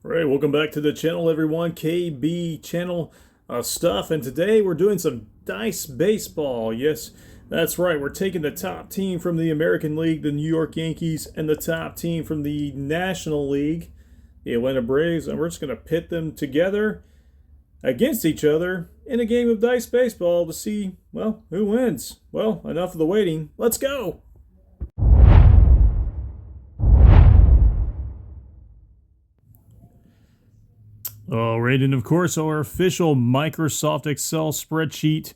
All right, welcome back to the channel, everyone. KB channel stuff, and today we're doing some dice baseball. Yes, that's right. We're taking the top team from the American League, the New York Yankees, and the top team from the National League, the Atlanta Braves, and we're just going to pit them together against each other in a game of dice baseball to see, well, who wins. Well, enough of the waiting. Let's go. All right, and of course, our official Microsoft Excel spreadsheet,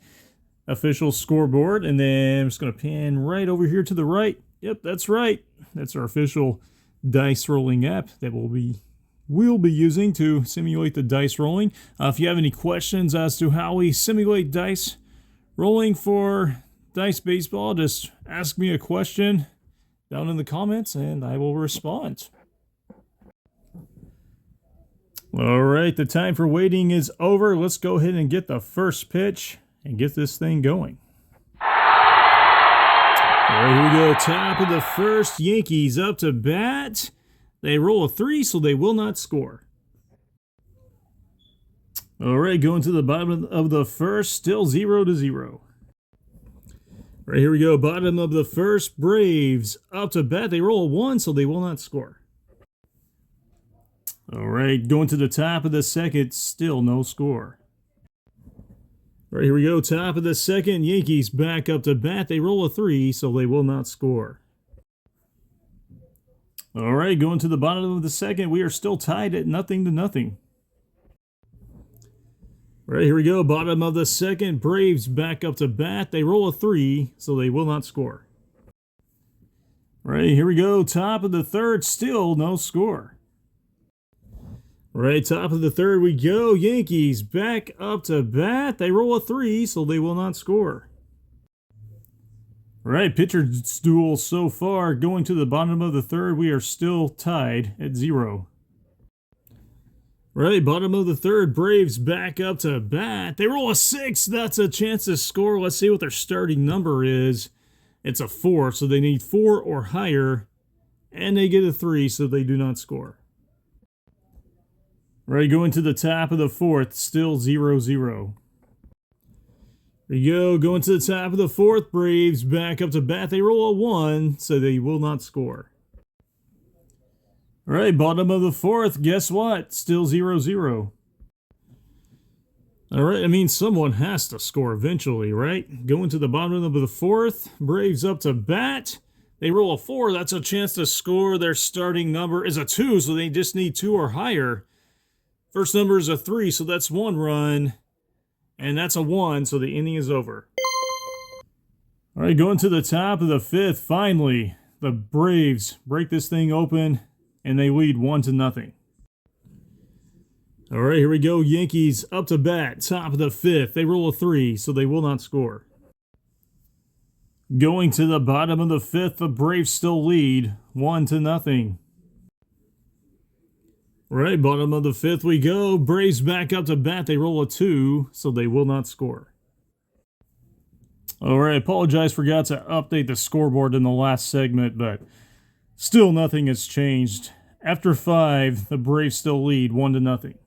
official scoreboard, and then I'm just going to pan right over here to the right. Yep, that's right. That's our official dice rolling app that we'll be using to simulate the dice rolling. If you have any questions as to how we simulate dice rolling for dice baseball, just ask me a question down in the comments, and I will respond. All right, the time for waiting is over. Let's go ahead and get the first pitch and get this thing going. All right, here we go. Top of the first, Yankees up to bat. They roll a 3, so they will not score. All right, going to the bottom of the first, still 0-0. All right, here we go. Bottom of the first, Braves up to bat. They roll a 1, so they will not score. All right, going to the top of the second, still no score. All right, here we go. Top of the second, Yankees back up to bat. They roll a 3, so they will not score. All right, going to the bottom of the second, we are still tied at 0-0. All right, here we go. Bottom of the second, Braves back up to bat. They roll a 3, so they will not score. All right, here we go. Top of the third, still no score. Right, top of the third we go. Yankees back up to bat. They roll a 3, so they will not score. Right, pitcher's duel so far. Going to the bottom of the third, we are still tied at 0. Right, bottom of the third, Braves back up to bat. They roll a 6. That's a chance to score. Let's see what their starting number is. It's a 4, so they need 4 or higher. And they get a 3, so they do not score. Right, going to the top of the fourth, still 0-0. There you go, going to the top of the fourth, Braves back up to bat. They roll a 1, so they will not score. All right, bottom of the fourth, guess what? Still 0-0. All right, I mean, someone has to score eventually, right? Going to the bottom of the fourth, Braves up to bat. They roll a 4, that's a chance to score. Their starting number is a 2, so they just need 2 or higher. First number is a 3, so that's 1 run. And that's a 1, so the inning is over. All right, going to the top of the fifth, finally, the Braves break this thing open, and they lead 1-0. All right, here we go. Yankees up to bat, top of the fifth. They roll a 3, so they will not score. Going to the bottom of the fifth, the Braves still lead 1-0. Right, bottom of the fifth we go. Braves back up to bat. They roll a 2, so they will not score. All right, apologize, forgot to update the scoreboard in the last segment, but still nothing has changed. After 5, the Braves still lead 1-0.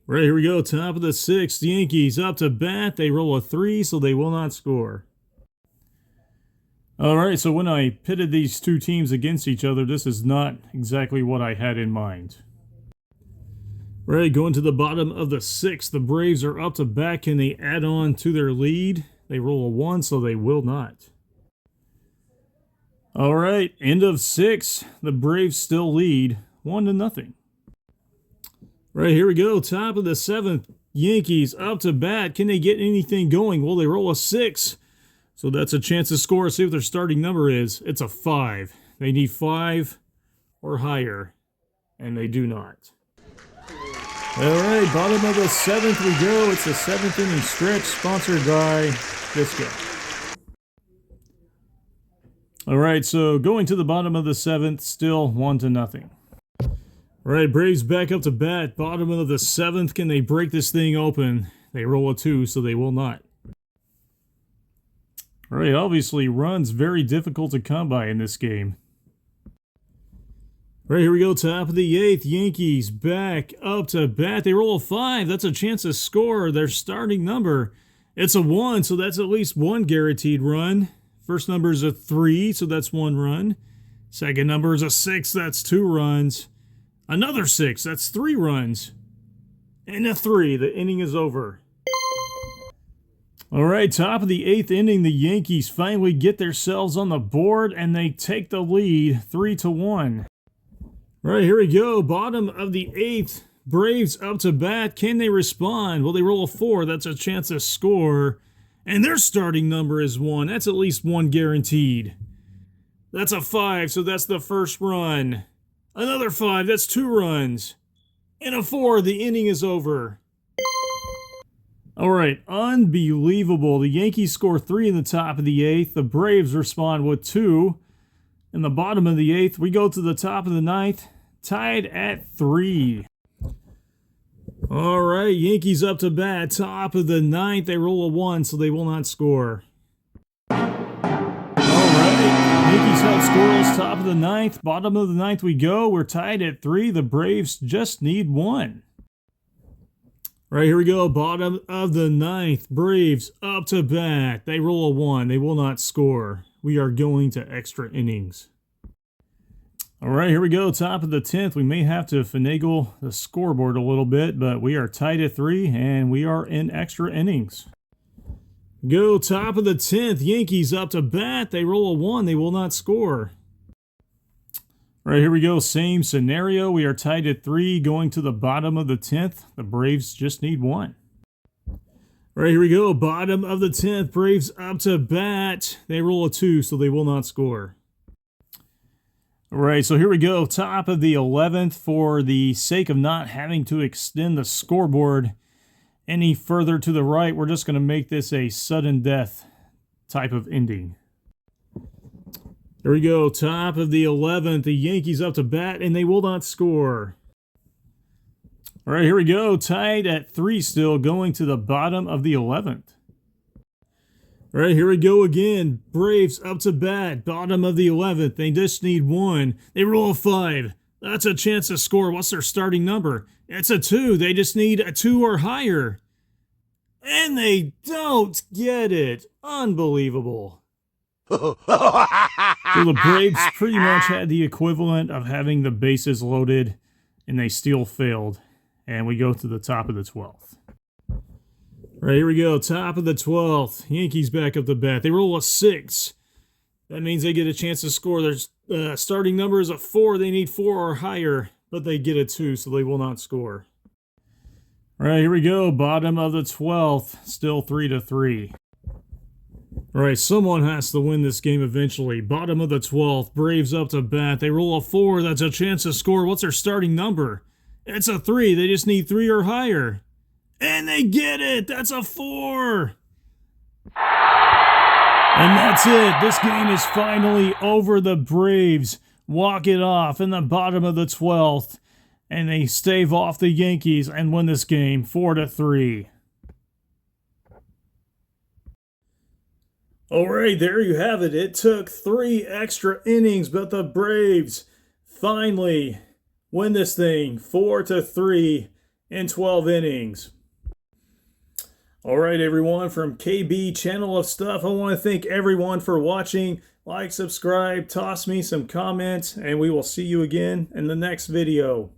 Right, here we go. Top of the sixth, Yankees up to bat. They roll a 3, so they will not score. All right, so when I pitted these two teams against each other, this is not exactly what I had in mind. Right, going to the bottom of the sixth, the Braves are up to bat. Can they add on to their lead? They roll a 1, so they will not. All right, end of 6, the Braves still lead 1-0. Right, here we go. Top of the seventh, Yankees up to bat. Can they get anything going? Well, they roll a 6. So that's a chance to score. See what their starting number is. It's a 5. They need 5 or higher, and they do not. All right, bottom of the 7th we go. It's the 7th inning stretch, sponsored by Disco. All right, so going to the bottom of the 7th, still 1-0. All right, Braves back up to bat. Bottom of the 7th, can they break this thing open? They roll a 2, so they will not. All right, obviously runs very difficult to come by in this game. Right, here we go, top of the 8th. Yankees back up to bat. They roll a 5. That's a chance to score. Their starting number, it's a 1, so that's at least one guaranteed run. First number is a 3, so that's 1 run. Second number is a 6, that's 2 runs. Another 6, that's 3 runs. And a 3, the inning is over. All right, top of the 8th inning, the Yankees finally get themselves on the board, and they take the lead 3-1. Right, here we go. Bottom of the 8th. Braves up to bat. Can they respond? Well, they roll a 4. That's a chance to score. And their starting number is 1. That's at least 1 guaranteed. That's a 5, so that's the first run. Another 5, that's 2 runs. And a 4, the inning is over. All right, unbelievable. The Yankees score 3 in the top of the 8th. The Braves respond with 2. In the bottom of the 8th, we go to the top of the 9th, tied at 3. All right, Yankees up to bat, top of the 9th. They roll a 1, so they will not score. All right, Yankees held scoreless, top of the 9th. Bottom of the 9th we go. We're tied at 3. The Braves just need 1. Right, here we go. Bottom of the 9th. Braves up to bat. They roll a 1. They will not score. We are going to extra innings. All right, here we go. Top of the 10th. We may have to finagle the scoreboard a little bit, but we are tied at 3, and we are in extra innings. Go top of the 10th. Yankees up to bat. They roll a 1. They will not score. All right, here we go. Same scenario. We are tied at 3, going to the bottom of the 10th. The Braves just need 1. All right, here we go. Bottom of the 10th. Braves up to bat. They roll a 2, so they will not score. All right, so here we go. Top of the 11th. For the sake of not having to extend the scoreboard any further to the right, we're just going to make this a sudden death type of ending. There we go. Top of the 11th. The Yankees up to bat, and they will not score. All right, here we go. Tied at 3 still, going to the bottom of the 11th. All right, here we go again. Braves up to bat, bottom of the 11th. They just need 1. They roll a 5. That's a chance to score. What's their starting number? It's a 2. They just need a 2 or higher. And they don't get it. Unbelievable. So the Braves pretty much had the equivalent of having the bases loaded, and they still failed. And we go to the top of the 12th. All right, here we go. Top of the 12th. Yankees back up the bat. They roll a 6. That means they get a chance to score. Their starting number is a 4. They need 4 or higher, but they get a 2, so they will not score. All right, here we go. Bottom of the 12th. Still 3-3. All right, someone has to win this game eventually. Bottom of the 12th. Braves up to bat. They roll a 4. That's a chance to score. What's their starting number? It's a 3. They just need 3 or higher. And they get it. That's a 4. And that's it. This game is finally over. The Braves walk it off in the bottom of the 12th. And they stave off the Yankees and win this game 4-3. All right, there you have it. It took 3 extra innings, but the Braves finally win this thing 4-3 in 12 innings. All right, everyone, from KB Channel of Stuff, I want to thank everyone for watching. Like, subscribe, toss me some comments, and we will see you again in the next video.